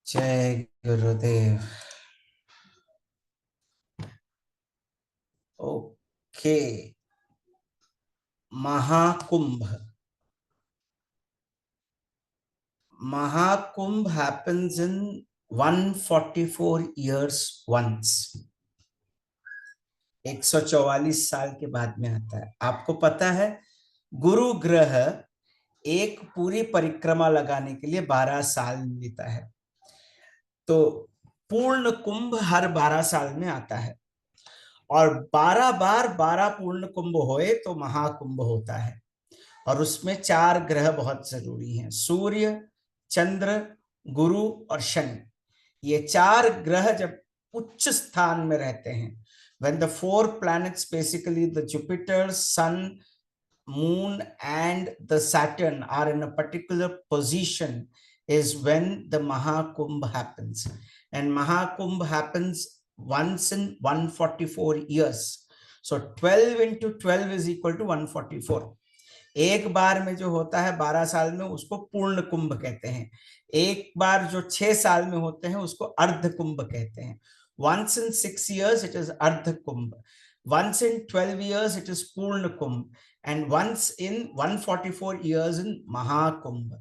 जय गुरुदेव। Okay. Mahakumbh. Mahakumbh happens in 144 years once। 144 साल के बाद में आता है। आपको पता है गुरु ग्रह एक पूरी परिक्रमा लगाने के लिए 12 साल लेता है। तो पूर्ण कुंभ हर 12 साल में आता है और 12 बार 12 पूर्ण कुंभ होए तो महाकुंभ होता है। और उसमें 4 ग्रह बहुत जरूरी हैं, सूर्य, चंद्र, गुरु और शनि। ये 4 ग्रह जब उच्च स्थान में रहते हैं, when the 4 planets, basically the Jupiter, Sun, Moon and the Saturn are in a particular position, is when the Mahakumbh happens. And Mahakumbh happens once in 144 years. So 12 into 12 is equal to 144. एक बार में जो होता है 12 साल में उसको पूर्ण कुंभ कहते हैं। एक बार जो 6 साल में होते हैं उसको अर्ध कुंभ कहते हैं। Once in 6 years it is अर्ध कुंभ, once in 12 years it is पूर्ण कुंभ, and once in 144 years in Mahakumbh.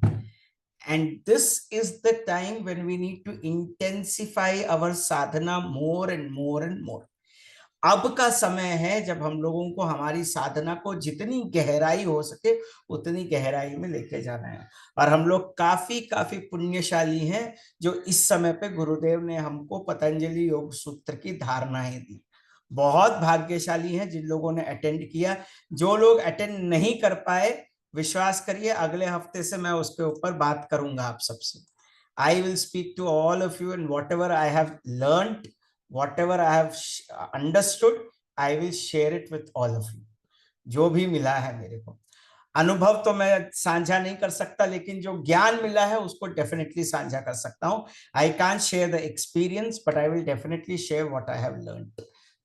And this is the time when we need to intensify our sadhana more and more and more. अब का समय है जब हम लोगों को हमारी साधना को जितनी गहराई हो सके उतनी गहराई में लेके जाना है। और हम लोग काफी काफी पुण्यशाली हैं जो इस समय पे गुरुदेव ने हमको पतंजलि योग सूत्र की धारणाएं दी। बहुत भाग्यशाली हैं जिन लोगों ने अटेंड किया। जो लोग अटेंड नहीं कर पाए, विश्वास करिए अगले हफ्ते से मैं उसके ऊपर बात करूंगा आप सबसे। I will speak to all of you and whatever I have learned, whatever I have understood, I will share it with all of you। जो भी मिला है मेरे को, अनुभव तो मैं साझा नहीं कर सकता, लेकिन जो ज्ञान मिला है उसको डेफिनेटली साझा कर सकता हूं। I can't share the experience, but I will definitely share what I have learned।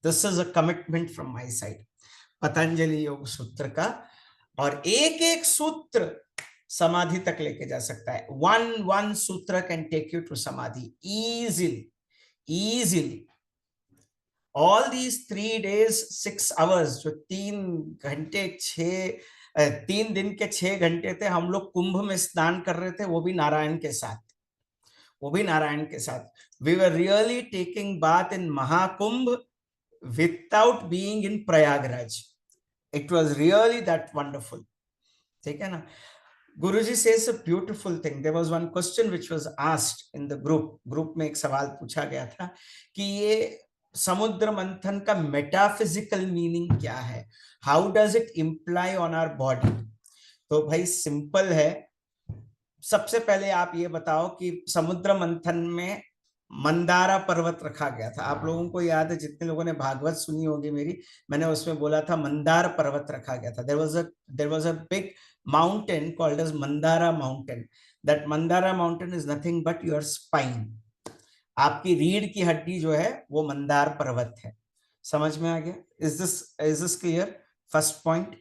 This is a commitment from my side। Patanjali योग सूत्र का, और एक एक सूत्र समाधि तक लेके जा सकता है। one सूत्र कैन टेक यू टू समाधि easily। All these 3 days 6 hours, जो 3 दिन के 6 घंटे थे, हम लोग कुंभ में स्नान कर रहे थे, वो भी नारायण के साथ, वो भी नारायण के साथ। We were really taking bath in Mahakumbh without being in Prayagraj। It was really that wonderful। ठीक है ना। Guruji says a beautiful thing। There was one question which was asked in the group में एक सवाल पूछा गया था कि ये समुद्र मंथन का मेटाफिजिकल मीनिंग क्या है, how does it imply on our body. तो भाई सिंपल है। सबसे पहले आप ये बताओ कि समुद्र मंथन में मंदारा पर्वत रखा गया था। आप लोगों को याद है, जितने लोगों ने भागवत सुनी होगी मेरी, मैंने उसमें बोला था मंदार पर्वत रखा गया था। There was a big mountain called as Mandara mountain। That Mandara mountain is nothing but your spine। आपकी रीढ़ की हड्डी जो है वो मंदार पर्वत है। समझ में आ गया? Is this clear? First point.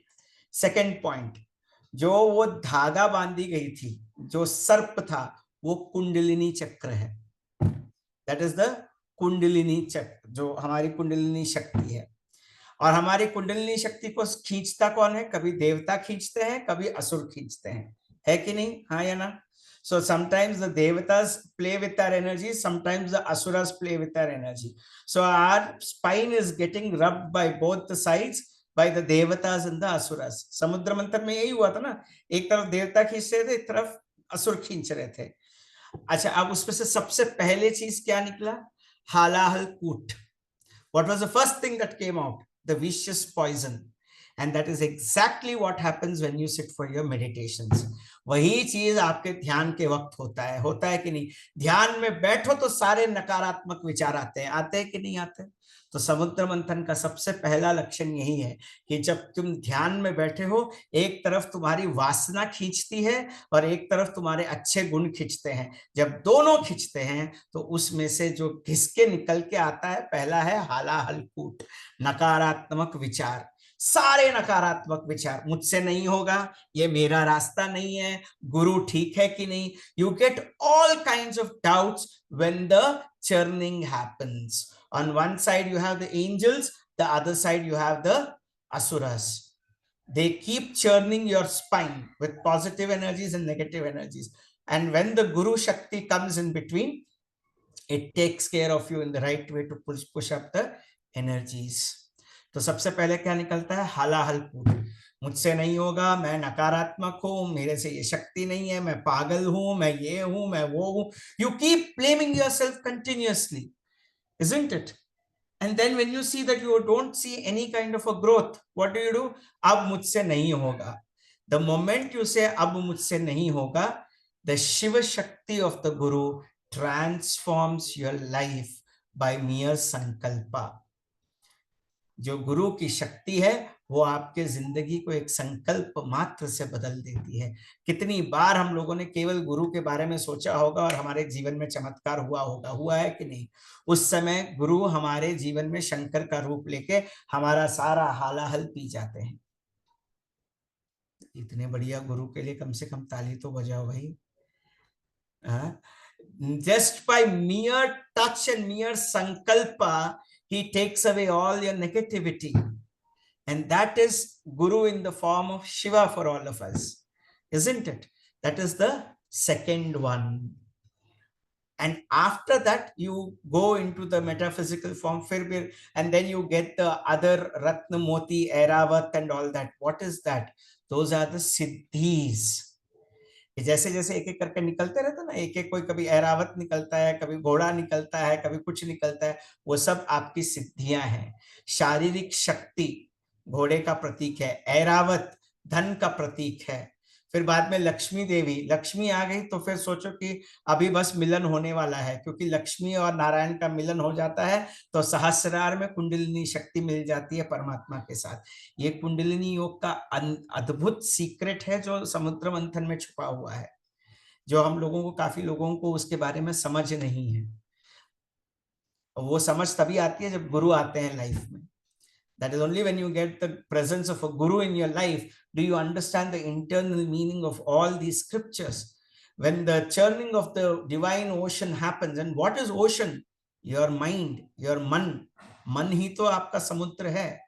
Second point, जो वो धागा बांधी गई थी, जो सर्प था, वो कुंडलिनी चक्र है। दैट इज द कुंडलिनी चक्र, जो हमारी कुंडलिनी शक्ति है। और हमारी कुंडलिनी शक्ति को खींचता कौन है? कभी देवता खींचते हैं, कभी असुर खींचते हैं, है कि नहीं? हाँ या ना? So sometimes the devatas play with our energy, sometimes the asuras play with our energy। So our spine is getting rubbed by both the sides, by the devatas and the asuras। समुद्र मंथन में यही हुआ था ना, एक तरफ देवता खींच रहे थे, एक तरफ असुर खींच रहे थे। अच्छा, अब उसमें से सबसे पहले चीज क्या निकला? हालाहल कूट। What was the first thing that came out? The vicious poison। And that is exactly what happens when you sit for your meditations। वही चीज आपके ध्यान के वक्त होता है कि नहीं? ध्यान में बैठो तो सारे नकारात्मक विचार आते हैं कि नहीं आते? तो समुद्र मंथन का सबसे पहला लक्षण यही है कि जब तुम ध्यान में बैठे हो, एक तरफ तुम्हारी वासना खींचती है और एक तरफ तुम्हारे अच्छे गुण खींचते हैं। जब दोनों खींचते हैं तो उसमें से जो घिसके निकल के आता है, पहला है हालाहल कूट, नकारात्मक विचार। सारे नकारात्मक विचार, मुझसे नहीं होगा, ये मेरा रास्ता नहीं है, गुरु ठीक है कि नहीं. You get all kinds of doubts when the churning happens. On one side you have the angels, the other side you have the asuras. They keep churning your spine with positive energies and negative energies, and when the guru shakti comes in between, it takes care of you in the right way to push up the energies. तो सबसे पहले क्या निकलता है, हालाहल पूत, मुझसे नहीं होगा, मैं नकारात्मक हूं, मेरे से ये शक्ति नहीं है, मैं पागल हूं, मैं ये हूं, मैं वो हूं. You keep blaming yourself continuously, isn't it? And then when you see that you don't see any kind of a growth, what do? अब मुझसे नहीं होगा. The moment you say अब मुझसे नहीं होगा, the Shiva Shakti of the Guru transforms your life by mere sankalpa. जो गुरु की शक्ति है वो आपके जिंदगी को एक संकल्प मात्र से बदल देती है. कितनी बार हम लोगों ने केवल गुरु के बारे में सोचा होगा और हमारे जीवन में चमत्कार हुआ होगा, हुआ है कि नहीं? उस समय गुरु हमारे जीवन में शंकर का रूप लेके हमारा सारा हालाहल पी जाते हैं. इतने बढ़िया गुरु के लिए कम से कम ताली तो बजाओ भाई. Just by mere touch and mere sankalpa, he takes away all your negativity. And that is Guru in the form of Shiva for all of us, isn't it? That is the second one. And after that, you go into the metaphysical form, and then you get the other Ratna Moti, Airavat and all that. What is that? Those are the Siddhis. जैसे जैसे एक एक करके निकलते रहते ना, एक एक कोई कभी ऐरावत निकलता है, कभी घोड़ा निकलता है, कभी कुछ निकलता है, वो सब आपकी सिद्धियां हैं. शारीरिक शक्ति घोड़े का प्रतीक है, ऐरावत धन का प्रतीक है. फिर बाद में लक्ष्मी देवी, लक्ष्मी आ गई तो फिर सोचो कि अभी बस मिलन होने वाला है, क्योंकि लक्ष्मी और नारायण का मिलन हो जाता है तो सहस्रार में कुंडलिनी शक्ति मिल जाती है परमात्मा के साथ. ये कुंडलिनी योग का अद्भुत सीक्रेट है जो समुद्र मंथन में छुपा हुआ है, जो हम लोगों को, काफी लोगों को उसके बारे में समझ नहीं है. वो समझ तभी आती है जब गुरु आते हैं लाइफ में. That is only when you get the presence of a guru in your life do you understand the internal meaning of all these scriptures. When the churning of the divine ocean happens, and what is ocean? Your mind, your man. मन ही तो आपका समुद्र है.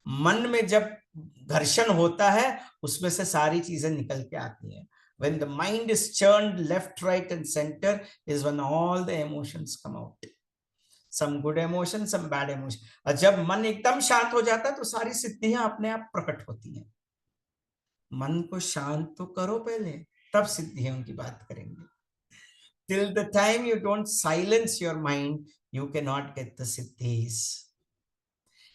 मन में जब घर्षण होता है उसमें से सारी चीजें निकल के आती हैं. When the mind is churned left, right and center is when all the emotions come out. Some good emotion, some bad emotion. और जब मन एकदम शांत हो जाता है तो सारी सिद्धियां अपने आप प्रकट होती हैं. मन को शांत तो करो पहले, तब सिद्धियों की बात करेंगे. Till the time you don't silence your mind, you cannot get the siddhis.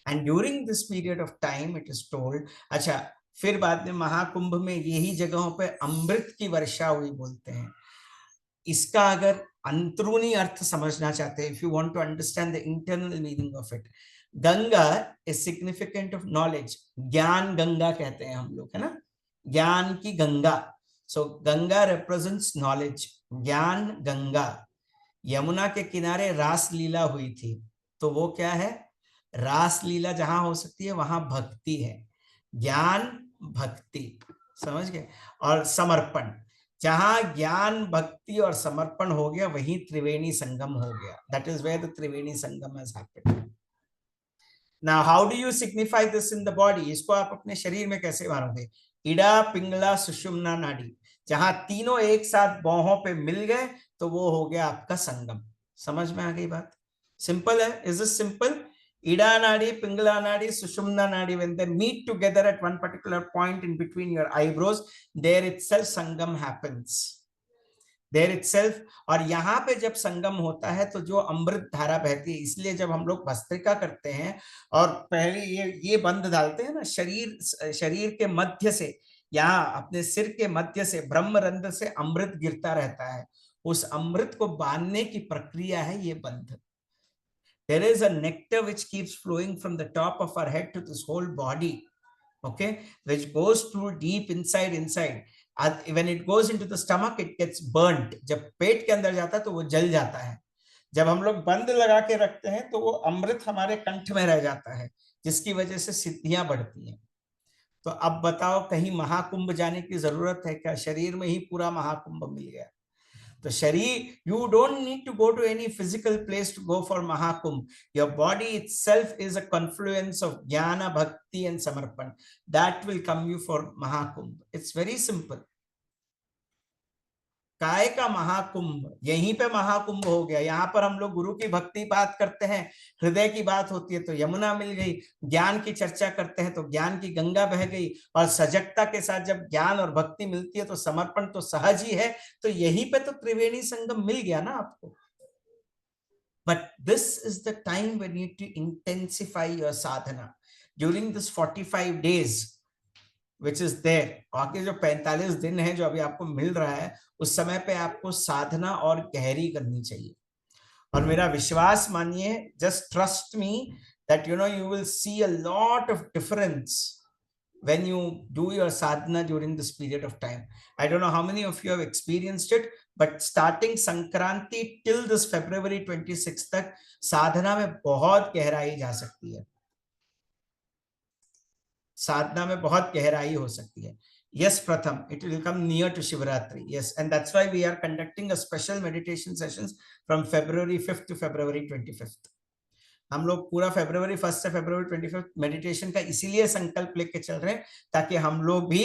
And during this period of time, it is told. अच्छा, फिर बाद में महाकुंभ में यही जगहों पे अमृत की वर्षा हुई बोलते हैं. इसका अगर अंतरूनी अर्थ समझना चाहते हैं, if you want to understand the internal meaning of it, Ganga is significant of knowledge. ज्ञान गंगा कहते हैं हम लोग, है ना, ज्ञान की Ganga. So Ganga represents knowledge. ज्ञान गंगा. यमुना के किनारे रास लीला हुई थी, तो वो क्या है? रास लीला जहां हो सकती है वहां भक्ति है. ज्ञान भक्ति, समझ गए? और समर्पण, जहां ज्ञान भक्ति और समर्पण हो गया वहीं त्रिवेणी संगम हो गया. That is where the Triveni Sangam has happened. Now how do you signify this in the body? इसको आप अपने शरीर में कैसे मानोगे? इड़ा पिंगला सुषुम्ना नाड़ी, जहां तीनों एक साथ बाहों पे मिल गए तो वो हो गया आपका संगम. समझ में आ गई बात? सिंपल है. Is this simple? Ida nadi, Pingala nadi, Sushumna nadi, when they meet together at one particular point in between your eyebrows, there itself Sangam happens. There itself. और यहाँ पे जब संगम होता है तो जो अमृत धारा बहती है, इसलिए जब हम लोग भस्त्रिका करते हैं और पहले ये बंद डालते हैं ना, शरीर के मध्य से, यहाँ अपने सिर के मध्य से ब्रह्मरंध्र से अमृत गिरता रहता है. उस अमृत को बांधने की प्रक्रिया है ये बंध. There is a nectar which keeps flowing from the top of our head to this whole body, okay, which goes through deep inside. When it goes into the stomach, it gets burnt. जब पेट के अंदर जाता है तो वो जल जाता है. जब हम लोग बंद लगा के रखते हैं तो वो अमृत हमारे कंठ में रह जाता है. जिसकी वजह से सिद्धियां बढ़ती हैं। तो अब बताओ, कहीं महाकुंभ जाने की जरूरत है क्या? शरीर में ही पूरा महाकुंभ मिल गया। तो शरीर, you don't need to go to any physical place to go for Mahakumbh. Your body itself is a confluence of jnana, bhakti and samarpan. That will come you for Mahakumbh. It's very simple. काय का महाकुंभ, यहीं पे महाकुंभ हो गया। यहाँ पर हम लोग गुरु की भक्ति बात करते हैं, हृदय की बात होती है तो यमुना मिल गई, ज्ञान की चर्चा करते हैं तो ज्ञान की गंगा बह गई, और सजगता के साथ जब ज्ञान और भक्ति मिलती है तो समर्पण तो सहज ही है। तो यहीं पे तो त्रिवेणी संगम मिल गया ना आपको। But this is the time when you need to intensify your sadhana during this 45 days which is there. बाकी जो 45 दिन है जो अभी आपको मिल रहा है, उस समय पे आपको साधना और गहरी करनी चाहिए। और मेरा विश्वास मानिए, just trust me that you know you will see a lot of difference when you do your sadhana during this period of time. I don't know how many of you have experienced it, but starting Sankranti till this February 26 तक साधना में बहुत गहराई जा सकती है, साधना में बहुत गहराई हो सकती है। Yes, Pratham, it will come near to Shivratri. Yes, and that's why we are conducting a special meditation sessions from February 5th to February 25th. हम लोग पूरा February 1st से February 25th मेडिटेशन का इसीलिए संकल्प लेके चल रहे हैं ताकि हम लोग भी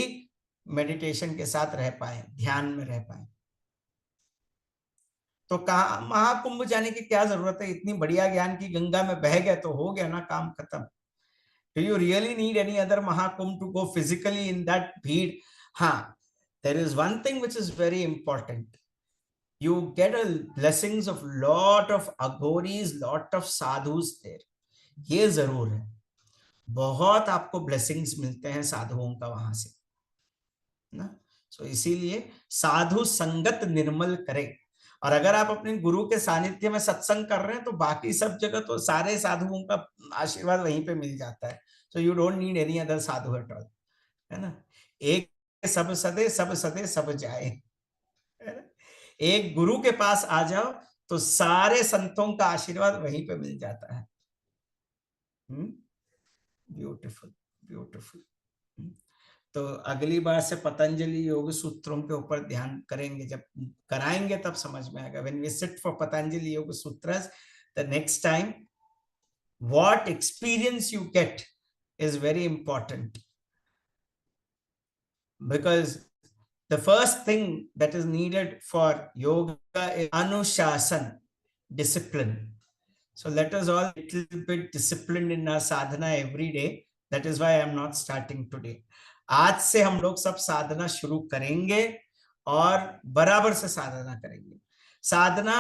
मेडिटेशन के साथ रह पाए, ध्यान में रह पाए। तो कहा महाकुंभ जाने की क्या जरूरत है? इतनी बढ़िया ज्ञान की गंगा में बह गए तो हो गया ना काम खत्म। Do you really need any other Mahakumbh to go physically in that bheed? हाँ, there is one thing which is very important. You get a blessings of lot of aghoris, lot of sadhus there. ये जरूर है, बहुत आपको blessings मिलते हैं साधुओं का वहां से ना। सो इसीलिए साधु संगत निर्मल करे। और अगर आप अपने गुरु के सानिध्य में सत्संग कर रहे हैं तो बाकी सब जगह तो सारे साधुओं का आशीर्वाद वहीं पे मिल जाता है। So you don't need any other Sadhu at all, है ना। एक सब सदे सब जाए, है ना? एक गुरु के पास आ जाओ तो सारे संतों का आशीर्वाद वहीं पे मिल जाता है। Beautiful beautiful. तो अगली बार से पतंजलि योग सूत्रों के ऊपर ध्यान करेंगे, जब कराएंगे तब समझ में आएगा। When we sit for Patanjali Yoga Sutras the next time, what experience you get is very important, because the first thing that is needed for yoga is anushasan, discipline. So let us all a little bit disciplined in our sadhana every day. That is why I am not starting today. आज से हम लोग सब साधना शुरू करेंगे और बराबर से साधना करेंगे। साधना,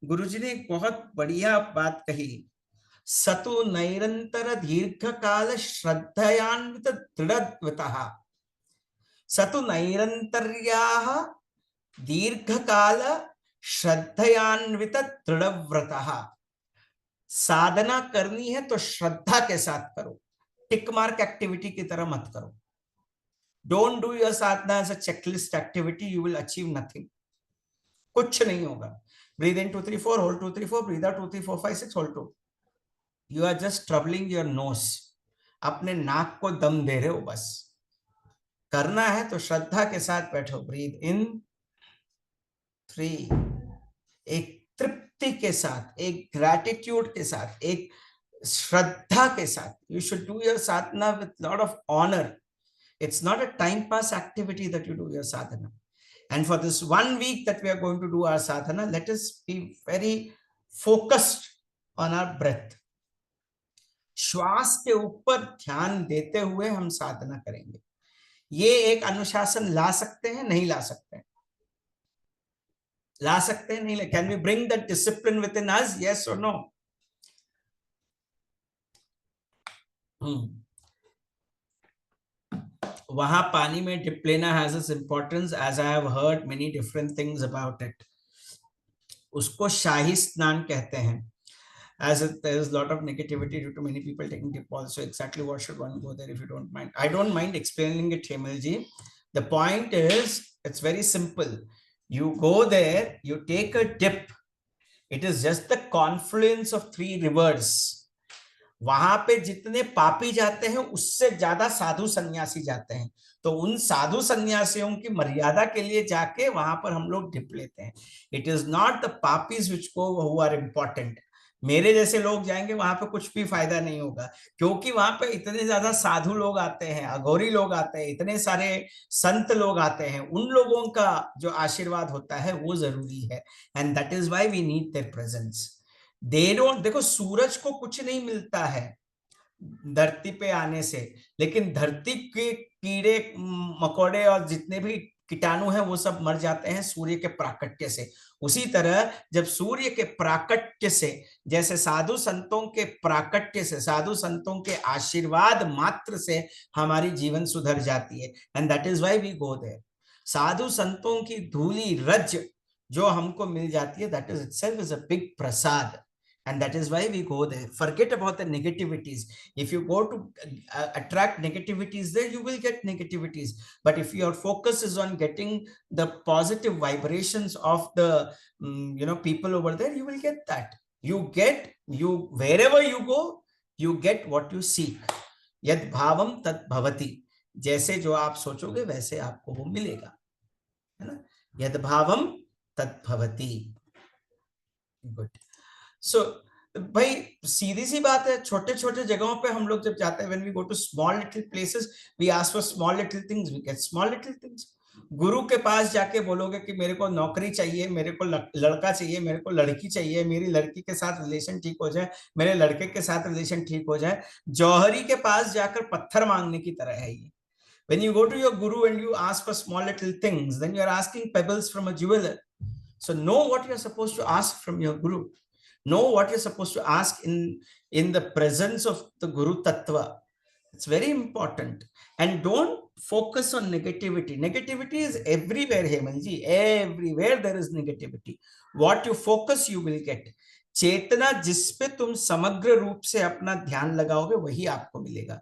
गुरुजी ने एक बहुत बढ़िया बात कही, सतु नैरंतर दीर्घकाल श्रद्धयान्वित दृढ़व्रतः, सतु नैरंतर्याः दीर्घकाल श्रद्धयान्वित दृढ़व्रतः। साधना करनी है तो श्रद्धा के साथ करो, टिक मार्क एक्टिविटी की तरह मत करो। Don't do your sadhana as a checklist activity, you will achieve nothing, कुछ नहीं होगा। Breathe in 2 3 4, hold 2 3 4, breathe out 2 3 4 5 6, hold 2। You are just troubling your nose, अपने नाक को दम दे रहे हो बस। करना है तो श्रद्धा के साथ बैठो, ब्रीद इन 3, एक तृप्ति के साथ, एक ग्रैटिट्यूड के साथ, एक श्रद्धा के साथ। You should do your sadhana with lot of honour. It's not a time pass activity that you do your sadhana. And for this 1 week that we are going to do our sadhana, let us be very focused on our breath. श्वास के ऊपर ध्यान देते हुए हम साधना करेंगे। ये एक अनुशासन ला सकते हैं, नहीं ला सकते हैं? ला सकते हैं, नहीं? Can we bring that discipline within us? Yes or no? वहां पानी में डिप लेना has its importance, as I have heard many different things about it. उसको शाही स्नान कहते हैं, as there is a lot of negativity due to many people taking dip also. Exactly what should one go there, if you don't mind? I don't mind explaining it, Hemal ji. The point is, it's very simple. You go there, you take a dip. It is just the confluence of 3 rivers. वहां पे जितने पापी जाते हैं उससे ज्यादा साधु सन्यासी जाते हैं। तो उन साधु सन्यासियों की मर्यादा के लिए जाके वहां पर हम लोग डिप लेते हैं। इट इज नॉट द पापीज विच को हु आर इम्पोर्टेंट। मेरे जैसे लोग जाएंगे वहां पे कुछ भी फायदा नहीं होगा, क्योंकि वहां पे इतने ज्यादा साधु लोग आते हैं, अघोरी लोग आते हैं, इतने सारे संत लोग आते हैं, उन लोगों का जो आशीर्वाद होता है वो जरूरी है। And that is why we need their presence. They don't, देखो सूरज को कुछ नहीं मिलता है धरती पे आने से, लेकिन धरती के कीड़े मकोड़े और जितने भी कीटाणु हैं वो सब मर जाते हैं सूर्य के प्राकट्य से। उसी तरह जब सूर्य के प्राकट्य से, जैसे साधु संतों के प्राकट्य से, साधु संतों के आशीर्वाद मात्र से हमारी जीवन सुधर जाती है। And that is why we go there. साधु संतों की धूली रज जो हमको मिल जाती है, that is itself is a big prasad. And that is why we go there. Forget about the negativities. If you go to attract negativities there, you will get negativities. But if your focus is on getting the positive vibrations of the people over there, you will get that. You wherever you go, you get what you seek. Yad bhavam tat bhavati. जैसे जो आप सोचोगे वैसे आपको वो मिलेगा, है ना। यद भावम तद भवति। गुड। सो भाई सीधी सी बात है, छोटे छोटे जगहों पे हम लोग जब जाते हैं, when we go to small little places, we ask for small little things, we get small little things. गुरु के पास जाके बोलोगे कि मेरे को नौकरी चाहिए, मेरे को लड़का चाहिए, मेरे को लड़की चाहिए, मेरी लड़की के साथ रिलेशन ठीक हो जाए, मेरे लड़के के साथ रिलेशन ठीक हो जाए, जौहरी के पास जाकर पत्थर मांगने की तरह है ये। When you go to your guru and you ask for small little things, then you are asking pebbles from a jeweler. So know what you're supposed to ask from your guru. Know what you're supposed to ask in the presence of the Guru Tattva. It's very important. And don't focus on negativity. Negativity is everywhere, Hemanji. Everywhere there is negativity. What you focus, you will get. चेतना जिस पे तुम समग्र रूप से अपना ध्यान लगाओगे वही आपको मिलेगा।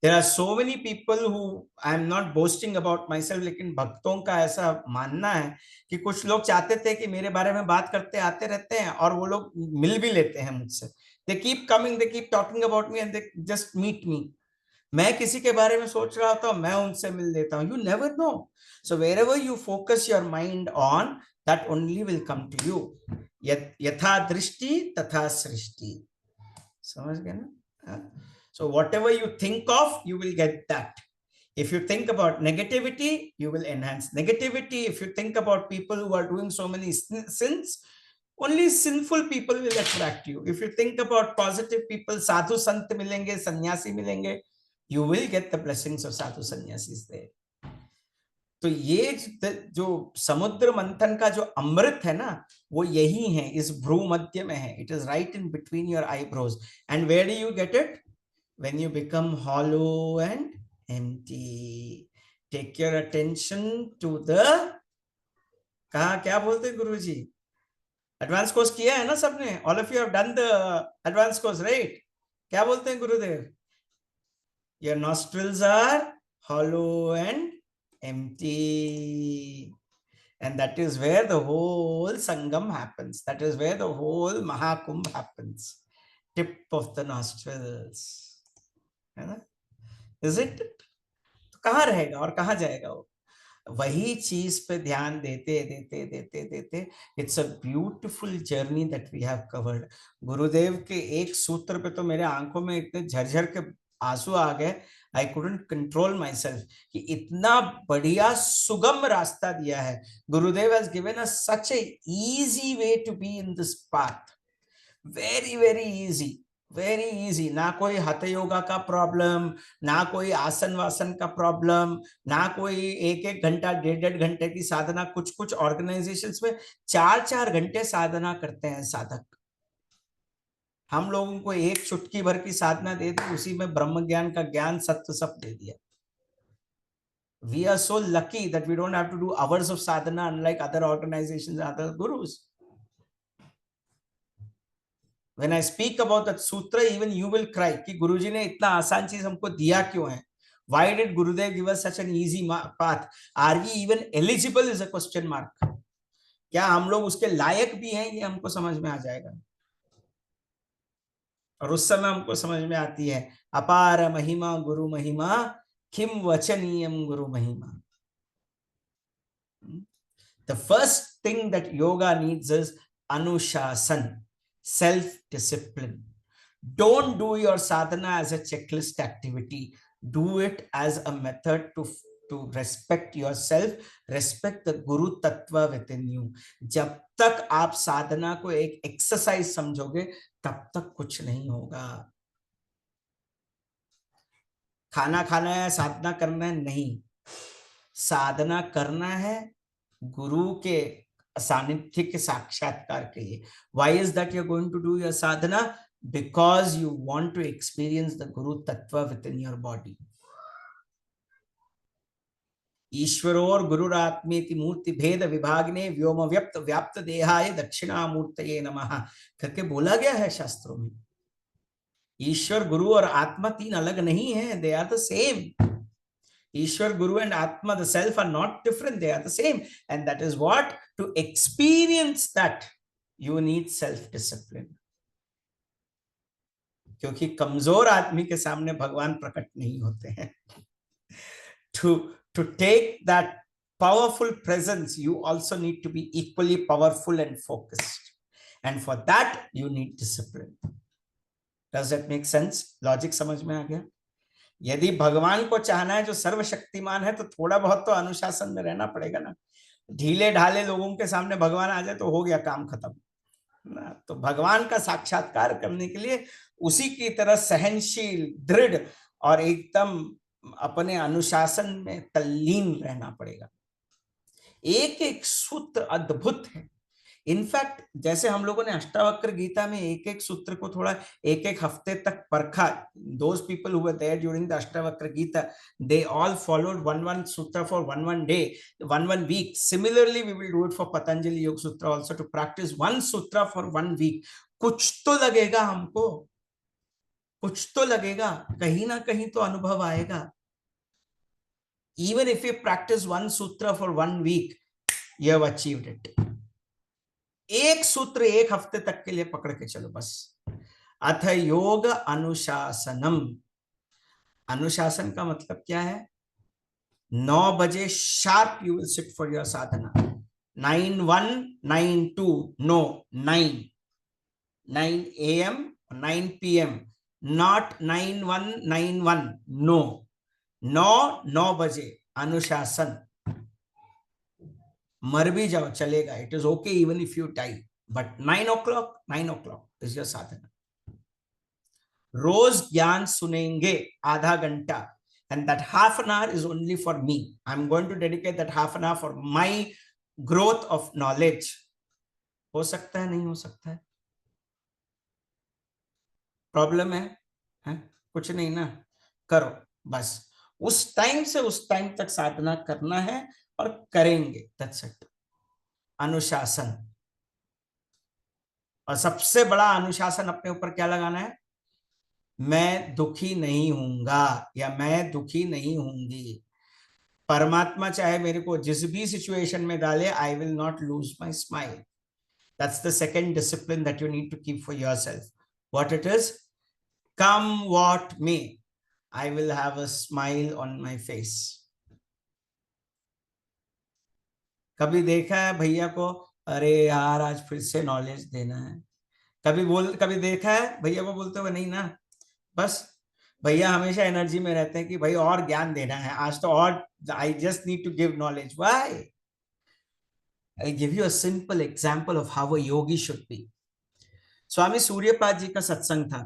There are so many people who, I am not boasting about myself, लेकिन भक्तों का ऐसा मानना है कि कुछ लोग चाहते थे कि मेरे बारे में बात करते आते रहते हैं, और वो लोग मिल भी लेते हैं मुझसे। They keep coming, they keep talking about me and they just meet me. मैं किसी के बारे में सोच रहा होता हूँ, मैं उनसे मिल लेता हूँ। You never know. So wherever you focus your mind on, that only will come to you. यथा दृष्टि तथा सृष्टि। समझ गए ना? So whatever you think of, you will get that. If you think about negativity, you will enhance negativity. If you think about people who are doing so many sins, only sinful people will attract you. If you think about positive people, sadhu sant milenge, sannyasi milenge, you will get the blessings of sadhu sannyasis there. तो ये जो समुद्र मंथन का जो अमृत है ना, वो यही है, इस भ्रू मध्य में है। It is right in between your eyebrows. And where do you get it? When you become hollow and empty. Take your attention to the, कहा क्या बोलते हैं गुरुजी? एडवांस कोर्स किया है ना सबने? All of you have done the advance course, right? क्या बोलते हैं गुरुदेव? Your nostrils are hollow and empty. And that is where the whole Sangam happens. That is where the whole Mahakumbh happens. Tip of the nostrils. है ना? Is it? तो कहाँ रहेगा और कहाँ जाएगा वो? वही चीज पे ध्यान देते देते देते देते, it's a beautiful journey that we have covered. Gurudev के एक सूत्र पे तो मेरे आंखों में इतने झरझर के आंसू आ गए, I couldn't control myself, कि इतना बढ़िया सुगम रास्ता दिया है। Gurudev has given us such a easy way to be in this path. Very very easy, very easy. ना कोई हठ योगा का प्रॉब्लम, ना कोई आसन वासन का प्रॉब्लम, ना कोई एक एक घंटा डेढ़ डेढ़ घंटे की साधना। कुछ कुछ ऑर्गेनाइजेशंस में 4-4 घंटे साधना करते हैं साधक। हम लोगों को एक चुटकी भर की साधना दे दी, उसी में ब्रह्म ज्ञान का ज्ञान सत्य सब दे दिया। We are so lucky that we don't have to do hours of sadhana unlike other organizations, other gurus. When I speak about that sutra, even you will cry कि गुरुजी ने इतना आसान चीज हमको दिया क्यों है? Why did Gurudev give us such an easy path? Are we even eligible is a question mark. क्या हम लोग उसके लायक भी हैं, ये हमको समझ में आ जाएगा। और उस समय हमको समझ में आती है अपार महिमा गुरु महिमा, किम वचनीयम गुरु महिमा। The first thing that yoga needs is anushasan, self-discipline. Don't do your sadhana as a checklist activity. Do it as a method to respect yourself, respect the Guru Tattva within you. जब तक आप साधना को एक exercise समझोगे तब तक कुछ नहीं होगा। खाना खाना है, साधना करना है, नहीं। साधना करना है गुरु के सानिध्य के साक्षात्कार के लिए। Why is that you're going to do your sadhana? Because you want to experience the Guru Tattva within your body. ईश्वरोर गुरुरात्मेति मूर्ति भेद विभागने व्योम व्यक्त व्याप्त देहाय दक्षिणामूर्तये नमः करके बोला गया है शास्त्रों में। ईश्वर गुरु और आत्मा तीन अलग नहीं है, they are the same. Ishwar, Guru and Atma, the self, are not different. They are the same. And that is what? To experience that, you need self-discipline. क्योंकि कमजोर आदमी के सामने भगवान प्रकट नहीं होते हैं। To take that powerful presence, you also need to be equally powerful and focused. And for that, you need discipline. Does that make sense? Logic समझ में आ गया? यदि भगवान को चाहना है जो सर्वशक्तिमान है तो थोड़ा बहुत तो अनुशासन में रहना पड़ेगा ना। ढीले ढाले लोगों के सामने भगवान आ जाए तो हो गया काम खत्म ना। तो भगवान का साक्षात्कार करने के लिए उसी की तरह सहनशील, दृढ़ और एकदम अपने अनुशासन में तल्लीन रहना पड़ेगा। एक एक सूत्र अद्भुत है। इनफैक्ट जैसे हम लोगों ने अष्टावक्र गीता में एक एक सूत्र को थोड़ा एक एक हफ्ते तक परखा, those people who were there during the Ashtavakra Gita, they all followed one sutra for one day, one week. Similarly, we will do it for Patanjali Yoga Sutra also, to practice one sutra for 1 week. कुछ तो लगेगा हमको, कुछ तो लगेगा, कहीं ना कहीं तो अनुभव आएगा। Even if you practice one sutra for 1 week, you have achieved it. एक सूत्र एक हफ्ते तक के लिए पकड़ के चलो बस। अथ योग अनुशासनम। अनुशासन का मतलब क्या है? 9 बजे sharp you will sit for your sadhana. 9:1, 9:2, no 9 AM, 9 PM, not 9:1, no 9 बजे अनुशासन। मर भी जाओ चलेगा, it is okay even if you die, but 9 o'clock is your sadhana. रोज ज्ञान सुनेंगे आधा घंटा, and that half an hour is only for me. I'm going to dedicate that half an hour for my growth of knowledge. हो सकता है, नहीं हो सकता है? प्रॉब्लम है? कुछ नहीं ना, करो बस। उस टाइम से उस टाइम तक साधना करना है और करेंगे, दैट्स इट। अनुशासन। और सबसे बड़ा अनुशासन अपने ऊपर क्या लगाना है? मैं दुखी नहीं हूंगा या मैं दुखी नहीं होंगी। परमात्मा चाहे मेरे को जिस भी सिचुएशन में डाले, I will not lose my smile. That's the second discipline that you need to keep for yourself. What it is? Come what may, I will have a smile on my face. कभी देखा है भैया को, अरे यार आज फिर से नॉलेज देना है? कभी देखा है भैया को बोलते हुए? नहीं ना। बस भैया हमेशा एनर्जी में रहते हैं कि भाई और ज्ञान देना है आज तो, और I just need to give knowledge. Why? I give you a simple example of how a yogi should be. Swami Suryapad ji का सत्संग था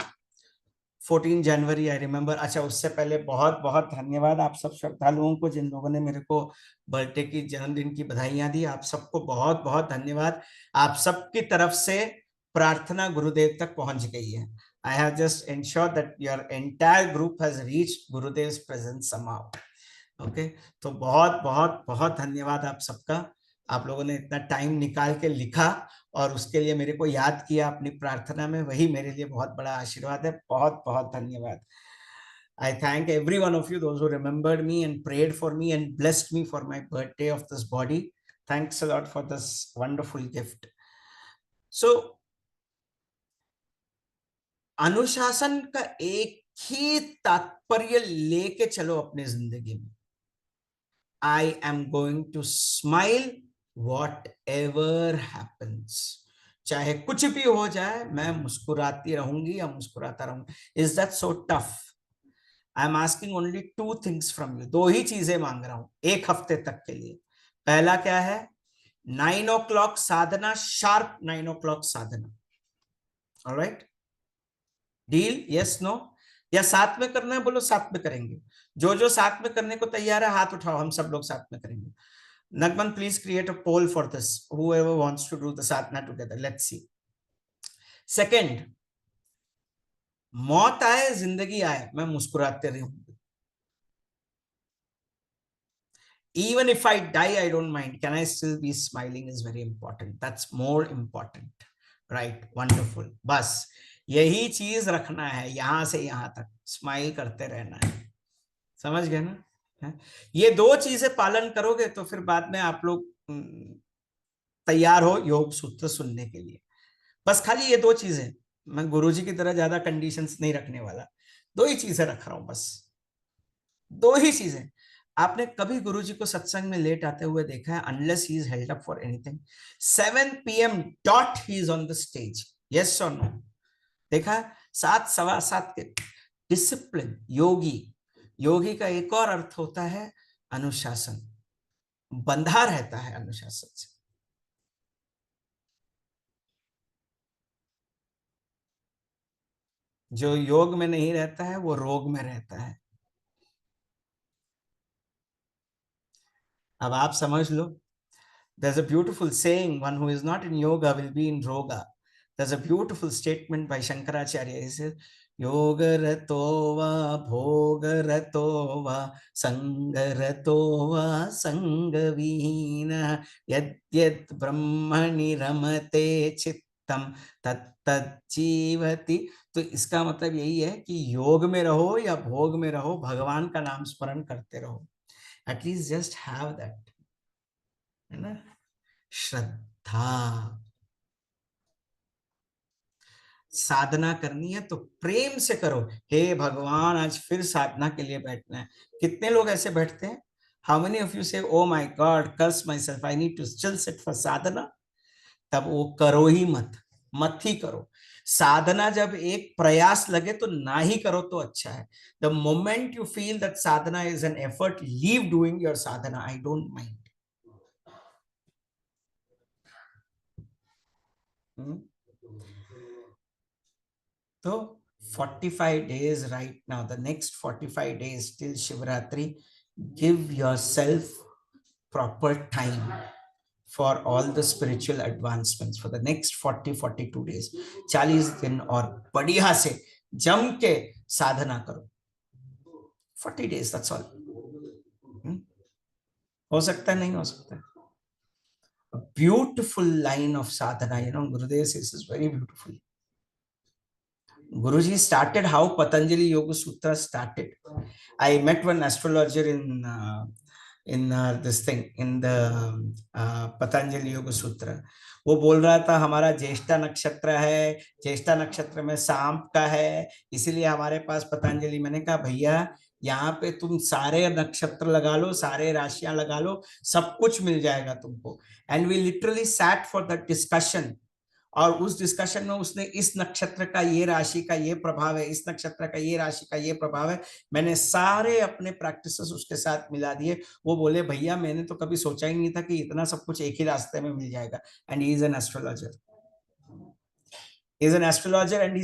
14 जनवरी, आई रिमेम्बर। अच्छा, उससे पहले बहुत बहुत धन्यवाद आप सब श्रद्धालुओं को जिन लोगों ने मेरे को बर्थडे की, जन्मदिन की बधाइयां दी। आप सबको बहुत बहुत धन्यवाद। आप सबकी तरफ से प्रार्थना गुरुदेव तक पहुंच गई है। I have just ensured that your entire group has reached Gurudev's presence somehow. Okay, तो बहुत बहुत बहुत धन्यवाद आप सबका। आप लोगों ने इतना टाइम निकाल के लिखा और उसके लिए मेरे को याद किया अपनी प्रार्थना में, वही मेरे लिए बहुत बड़ा आशीर्वाद है। बहुत बहुत धन्यवाद। I thank every one of you, those who remembered me and prayed for me and blessed me for my birthday of this body. Thanks a lot for this wonderful gift. So अनुशासन का एक ही तात्पर्य लेके चलो अपने जिंदगी में, I am going to smile whatever happens, चाहे कुछ भी हो जाए मैं मुस्कुराती रहूंगी या मुस्कुराता रहूंगा। Is that so tough? I am asking only two things from you, दो ही चीजें मांग रहा हूं एक हफ्ते तक के लिए। पहला क्या है? 9 o'clock sadhana, sharp 9 o'clock sadhana. Alright, deal? Yes no? या साथ में करना है? बोलो साथ में करेंगे। जो जो साथ में करने को तैयार है हाथ उठाओ, हम सब लोग साथ में करेंगे। Nagman, please create a poll for this. Whoever wants to do the sadhana together, let's see. Second, मौत आए जिंदगी आए मैं मुस्कुराते रहूंगी। Even if I die, I don't mind. Can I still be smiling is very important. That's more important. Right? Wonderful. बस यही चीज रखना है, यहां से यहां तक स्माइल करते रहना है। समझ गए ना? ये दो चीजें पालन करोगे तो फिर बाद में आप लोग तैयार हो योग सूत्र सुनने के लिए। बस खाली ये दो चीजें, मैं गुरुजी की तरह ज्यादा कंडीशंस नहीं रखने वाला, दो ही चीजें रख रहा हूं बस, दो ही चीजें। आपने कभी गुरुजी को सत्संग में लेट आते हुए देखा है? Unless he is held up for anything, 7 PM dot he is on the stage. Yes और नो? देखा है? 7, 7:15 के डिसिप्लिन। योगी, योगी का एक और अर्थ होता है अनुशासन, बंधा रहता है अनुशासन से। जो योग में नहीं रहता है वो रोग में रहता है। अब आप समझ लो, there's a beautiful saying, one who is not in yoga will be in roga. There's a beautiful statement by Shankaracharya. He says, yoga rato va bhoga rato va sanga rato va sangavina yad yad brahmani ramate chittam tat tat जीवति। तो इसका मतलब यही है कि योग में रहो या भोग में रहो, भगवान का नाम स्मरण करते रहो। एटलीस्ट जस्ट हैव दैट, है ना, श्रद्धा। साधना करनी है तो प्रेम से करो, हे भगवान आज फिर साधना के लिए बैठना है। कितने लोग ऐसे बैठते हैं? How many of you say oh my god curse myself, I need to still sit for sadhana? तब वो करो ही मत, मत ही करो। साधना जब एक प्रयास लगे तो ना ही करो तो अच्छा है। The moment you feel that Sadhana is an effort, leave doing your Sadhana, I don't mind. तो 45 days right now, the next 45 days till Shivratri, give yourself proper time for all the spiritual advancements for the next 40-42 days, 40 दिन और बढ़िया से जम के साधना करो। 40 days, that's all. हो सकता है? नहीं हो सकता है? A beautiful line of sadhana, you know, Gurudev says is very beautiful. Guruji started how Patanjali Yoga Sutra started. I met one astrologer in this thing, in the Patanjali Yoga Sutra. वो बोल रहा था हमारा ज्येष्ठा नक्षत्र है, ज्येष्ठा नक्षत्र में सांप का है, इसीलिए हमारे पास पतंजलि। मैंने कहा भैया यहाँ पे तुम सारे नक्षत्र लगा लो, सारे राशियां लगा लो, सब कुछ मिल जाएगा तुमको। And we literally sat for that discussion, और उस डिस्कशन में उसने इस नक्षत्र का ये राशि का ये प्रभाव है, इस नक्षत्र का ये राशि का ये प्रभाव है, मैंने सारे अपने प्रैक्टिसेस उसके साथ मिला दिए। वो बोले भैया मैंने तो कभी सोचा ही नहीं था कि इतना सब कुछ एक ही रास्ते में मिल जाएगा। And he is an astrologer, and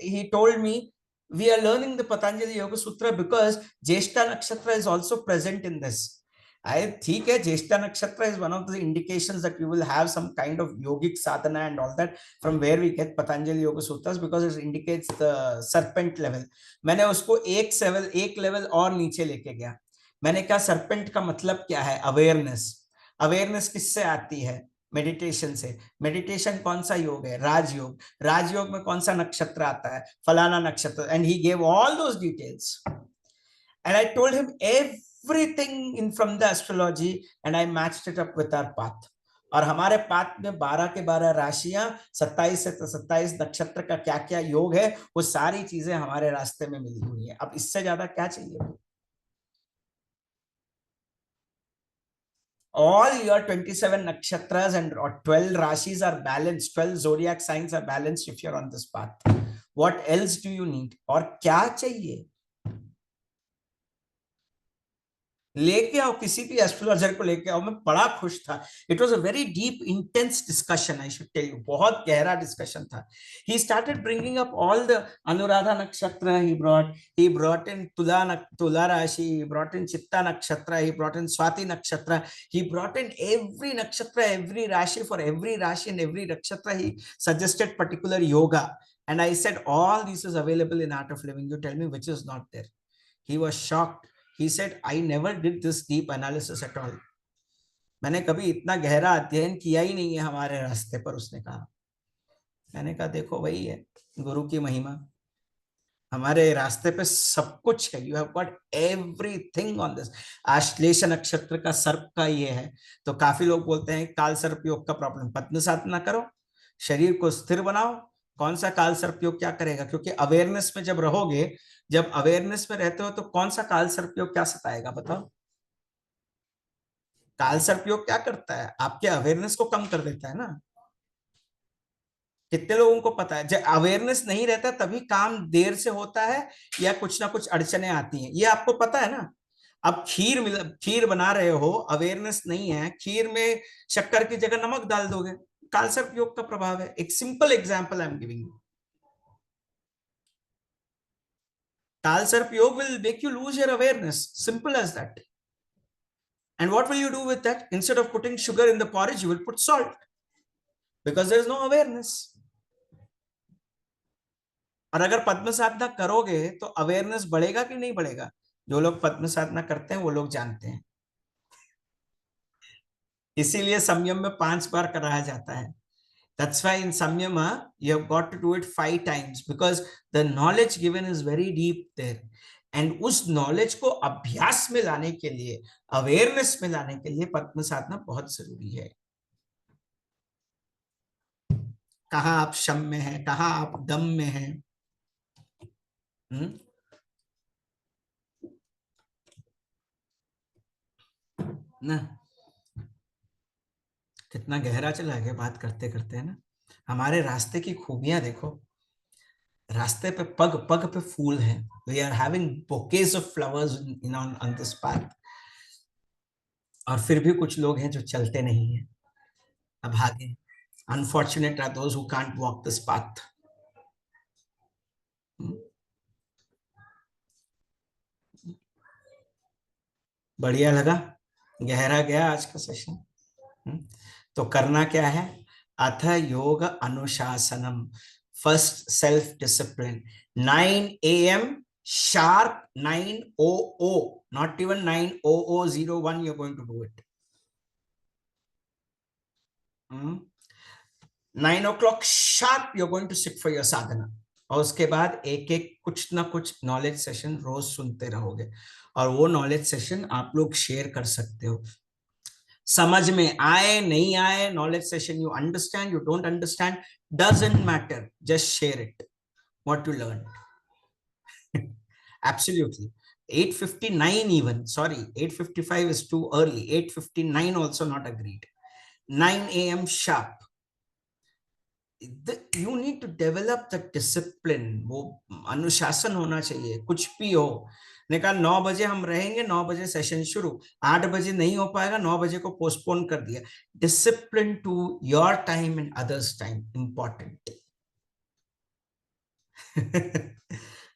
he told me we are learning the Patanjali Yoga Sutra because Jyeshta Nakshatra is also present in this. ठीक है, ज्येष्ठा नक्षत्र is one of the indications that you will have some kind of yogic sadhana and all that, from where we get Patanjali Yoga Sutras, because it indicates the serpent level. मैंने उसको एक level और नीचे लेके गया। मैंने कहा serpent का मतलब क्या है? अवेयरनेस। अवेयरनेस किससे आती है? मेडिटेशन से। मेडिटेशन कौन सा योग है? राजयोग। राजयोग में कौन सा नक्षत्र आता है? फलाना नक्षत्र। And he gave all those details, and I told him everything in from the astrology, and I matched it up with our path. और हमारे पाठ में 12 के 12 राशियां, 27 से 27 नक्षत्र का क्या क्या योग है, वो सारी चीजें हमारे रास्ते में मिली हुई है। अब इससे ज्यादा क्या चाहिए? All your 27 nakshatras and or 12 rashis are balanced, 12 zodiac signs are balanced if you're on this path. What else do you need? और क्या चाहिए? लेके आओ, किसी भी एस्ट्रोलॉजर को लेके आओ। मैं बड़ा खुश था। It was a very deep intense discussion, I should tell you, बहुत गहरा डिस्कशन था। He started bringing up all the Anuradha nakshatra, he brought in तुला राशि, ही ब्रॉट इन चित्ता नक्षत्र, ही ब्रॉट इन स्वाति नक्षत्र, ही ब्रॉट इन एवरी नक्षत्र, every राशि, फॉर एवरी राशि एंड एवरी नक्षत्र he suggested particular yoga. And I said, all this is available in Art of Living. You tell me which is not there. He was shocked. He said, I never did this deep analysis at all. मैंने कभी इतना गहरा अध्ययन किया ही नहीं है हमारे रास्ते पर, उसने कहा। मैंने कहा देखो वही है गुरु की महिमा, हमारे रास्ते पे सब कुछ है। You have got everything on this. Ashlesha नक्षत्र का सर्प का ये है, तो काफी लोग बोलते हैं काल सर्प योग का प्रॉब्लम, पद्म साधना करो, शरीर को स्थिर बनाओ। कौन सा काल सर्प योग क्या करेगा? क्योंकि अवेयरनेस में जब रहोगे, जब अवेयरनेस में रहते हो, तो कौन सा काल सर्प योग क्या सताएगा बताओ? काल सर्प योग क्या करता है? आपके अवेयरनेस को कम कर देता है ना। कितने लोगों को पता है जब अवेयरनेस नहीं रहता तभी काम देर से होता है या कुछ ना कुछ अड़चने आती हैं, ये आपको पता है ना। अब खीर बना रहे हो, अवेयरनेस नहीं है, खीर में शक्कर की जगह नमक डाल दोगे, कालसर्प योग का प्रभाव है। एक simple example I am giving you. Kalsarp yoga will make you lose your awareness, simple as that. And what will you do with that? Instead of putting sugar in the porridge, you will put salt because there is no awareness. और अगर पद्म साधना करोगे तो awareness बढ़ेगा कि नहीं बढ़ेगा? जो लोग पद्म साधना करते हैं वो लोग जानते हैं। इसीलिए संयम में 5 बार कराया जाता है। That's why in Samyama you have got to do it 5 times because the knowledge given is very deep there. And उस knowledge को अभ्यास में लाने के लिए, अवेयरनेस में लाने के लिए पद्म साधना बहुत जरूरी है। कहाँ आप शम में हैं, कहाँ आप दम में हैं। ना कितना गहरा चला गया बात करते करते, है ना। हमारे रास्ते की खूबियां देखो। रास्ते पे पग पग पे फूल हैं। We are having bouquets of flowers in on this path. और फिर भी कुछ लोग हैं जो चलते नहीं हैं, अब आगे। Unfortunate are those who can't walk this path. बढ़िया लगा, गहरा गया आज का सेशन। तो करना क्या है? अथ योग अनुशासनम, first self discipline. 9 a.m. sharp, 9:00, not even 9:0001, you're going to do it. 9 o'clock sharp you're going to sit for your sadhana. और उसके बाद एक एक कुछ ना कुछ नॉलेज सेशन रोज सुनते रहोगे, और वो नॉलेज सेशन आप लोग शेयर कर सकते हो। समझ में आए नहीं आए, knowledge session you understand, you don't understand, doesn't matter, just share it what you learn. Absolutely. 8:59 even, sorry, 8:55 is too early, 8:59 also not agreed. 9 a.m. sharp. You need to develop the discipline. वो अनुशासन होना चाहिए, कुछ भी हो। ने कहा 9 बजे हम रहेंगे, 9 बजे सेशन शुरू, 8 बजे नहीं हो पाएगा, 9 बजे को पोस्टपोन कर दिया। Discipline to your time and others time important.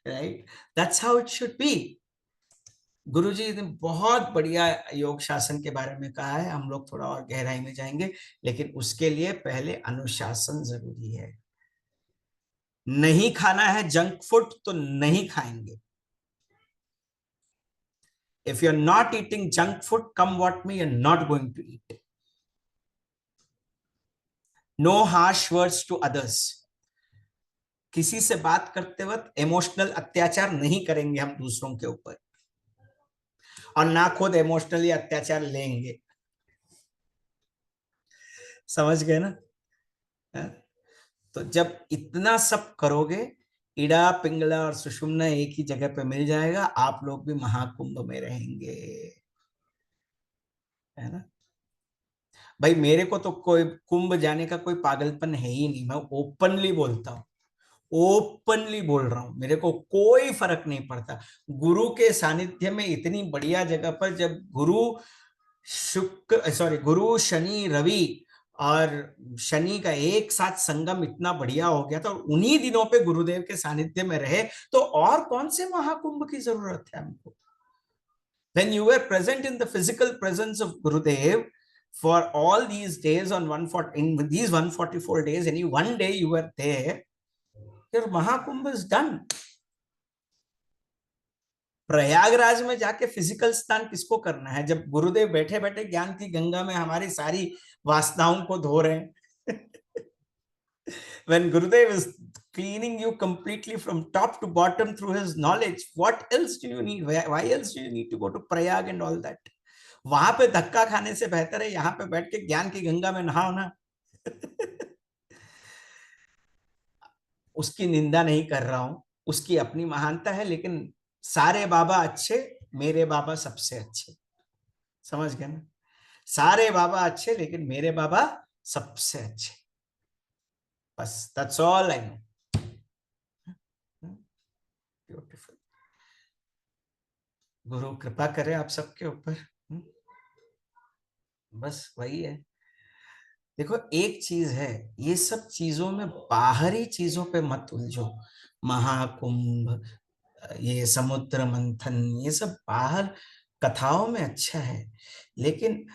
Right, that's how it should be. गुरुजी ने बहुत बढ़िया योग शासन के बारे में कहा है, हम लोग थोड़ा और गहराई में जाएंगे, लेकिन उसके लिए पहले अनुशासन जरूरी है। नहीं खाना है जंक फूड तो नहीं खाएंगे। If you are not eating junk food, come what may, you are not going to eat. No harsh words to others. किसी से बात करते वक्त इमोशनल अत्याचार नहीं करेंगे हम दूसरों के ऊपर, और ना खुद इमोशनली अत्याचार लेंगे। समझ गए ना? हाँ? तो जब इतना सब करोगे, इड़ा पिंगला और सुषुम्ना एक ही जगह पे मिल जाएगा, आप लोग भी महाकुंभ में रहेंगे, है ना? भाई मेरे को तो कोई कुंभ जाने का कोई पागलपन है ही नहीं, मैं ओपनली बोलता हूँ, ओपनली बोल रहा हूं, मेरे को कोई फर्क नहीं पड़ता। गुरु के सानिध्य में इतनी बढ़िया जगह पर, जब गुरु शनि रवि और शनि का एक साथ संगम इतना बढ़िया हो गया था, और उन्हीं दिनों पे गुरुदेव के सानिध्य में रहे, तो और कौन से महाकुंभ की जरूरत है हमको? When you were present in the physical presence of Gurudev for all these days on 140, in these 144 days, any one day you were there, your Mahakumbh is done. Prayagraj में जाके फिजिकल स्नान किसको करना है, जब गुरुदेव बैठे बैठे ज्ञान की गंगा में हमारी सारी वासनाओं को धो रहे हैं? When Gurudev is cleaning you completely from top to bottom through his knowledge, what else do you need? Why else do you need to go to Prayag and all that? वहां पे धक्का खाने से बेहतर है यहाँ पे बैठ के ज्ञान की गंगा में नहाओ ना। उसकी निंदा नहीं कर रहा हूं, उसकी अपनी महानता है, लेकिन सारे बाबा अच्छे, मेरे बाबा सबसे अच्छे, समझ गए ना? सारे बाबा अच्छे, लेकिन मेरे बाबा सबसे अच्छे, बस that's all I know. Beautiful. गुरु कृपा करे आप सबके ऊपर। बस वही है। देखो एक चीज है, ये सब चीजों में बाहरी चीजों पे मत उलझो। महाकुंभ, ये समुद्र मंथन, ये सब बाहर कथाओं में अच्छा है, लेकिन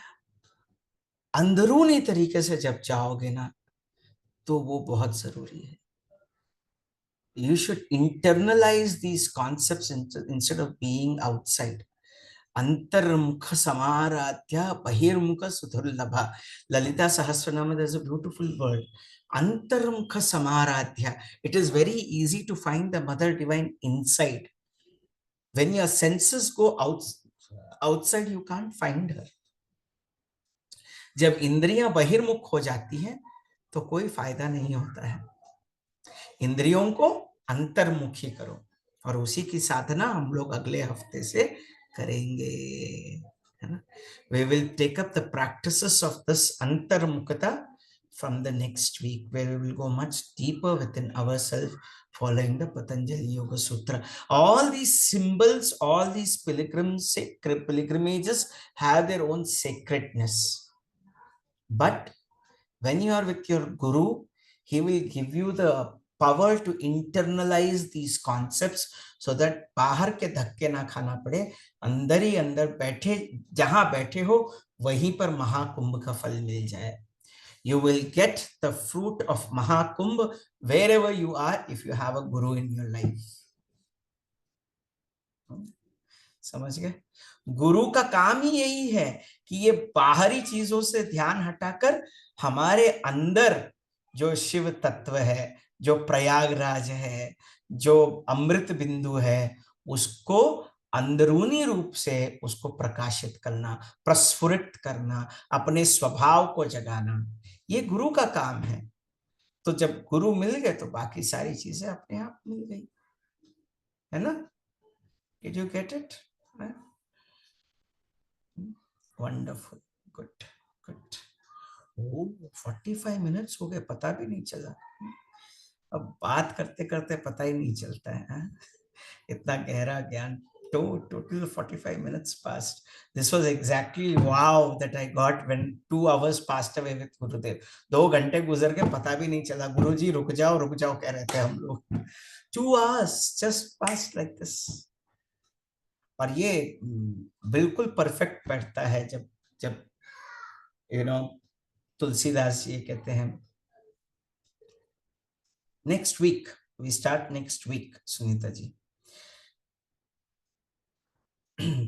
अंदरूनी तरीके से जब जाओगे ना, तो वो बहुत जरूरी है। You should internalize these concepts instead of being outside. Antarmukha samaradhya bahirmukha sudurlabha. Lalita Sahasranama, there's a beautiful word. Antarmukha samaradhya. It is very easy to find the Mother Divine inside. When your senses go outside, you can't find her. जब इंद्रियां बहिर्मुख हो जाती हैं, तो कोई फायदा नहीं होता है। इंद्रियों को अंतर्मुखी करो, और उसी की साधना हम लोग अगले हफ्ते से करेंगे, है ना? We will take up the practices of this antarmukata from the next week, where we will go much deeper within ourselves, following the Patanjali Yoga Sutra. All these symbols, all these pilgrimages have their own sacredness, but when you are with your Guru, he will give you the power to internalize these concepts, so that बाहर के धक्के ना खाना पड़े, अंदर ही अंदर बैठे, जहां बैठे हो वहीं पर महाकुंभ का फल मिल जाए। You will get the fruit of Mahakumbh wherever you are, if you have a guru in your life. समझ गए? गुरु का काम ही यही है कि ये बाहरी चीजों से ध्यान हटाकर हमारे अंदर जो शिव तत्व है, जो प्रयागराज है, जो अमृत बिंदु है, उसको अंदरूनी रूप से उसको प्रकाशित करना, प्रस्फुरित करना, अपने स्वभाव को जगाना, ये गुरु का काम है। तो जब गुरु मिल गए तो बाकी सारी चीजें अपने आप मिल गई, है ना? Did you get it? Wonderful, good good. Oh 45 minutes हो गए, पता भी नहीं चला। अब बात करते करते पता ही नहीं चलता है, हाँ? इतना गहरा ज्ञान। Total 45 minutes passed. This was exactly wow that I got when 2 hours passed away with Gurudev. 2 घंटे गुजर के पता भी नहीं चला। गुरुजी रुक जाओ कह रहे थे हम लोग। 2 hours just passed like this. और ये बिल्कुल परफेक्ट बैठता है जब जब तुलसीदास जी कहते हैं, next week we start, next week Sunita ji.